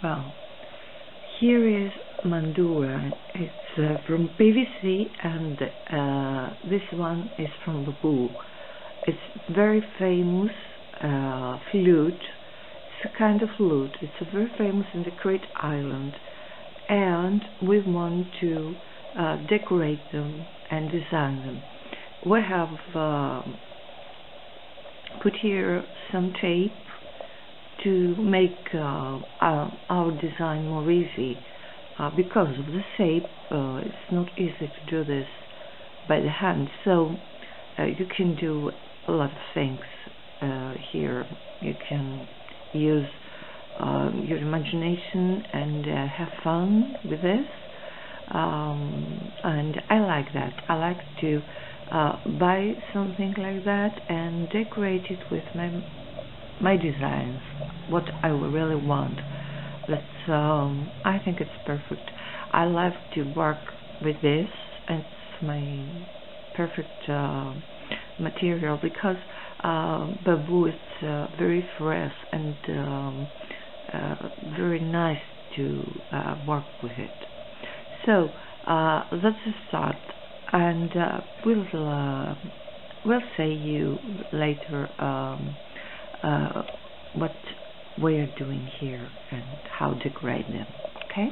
Well, here is MANTOURA. It's from PVC, and this one is from bamboo. It's very famous flute. It's a kind of flute. It's very famous in the Crete island, and we want to decorate them and design them. We have put here some tape to make our design more easy. Because of the shape, it's not easy to do this by the hand, so you can do a lot of things here. You can use your imagination and have fun with this, and I like that. I like to buy something like that and decorate it with my designs, what I really want. That's I think it's perfect. I love to work with this. It's my perfect material because bamboo is very fresh and very nice to work with it. So that's a start, and we'll say you later what we are doing here and how to decorate them. Okay?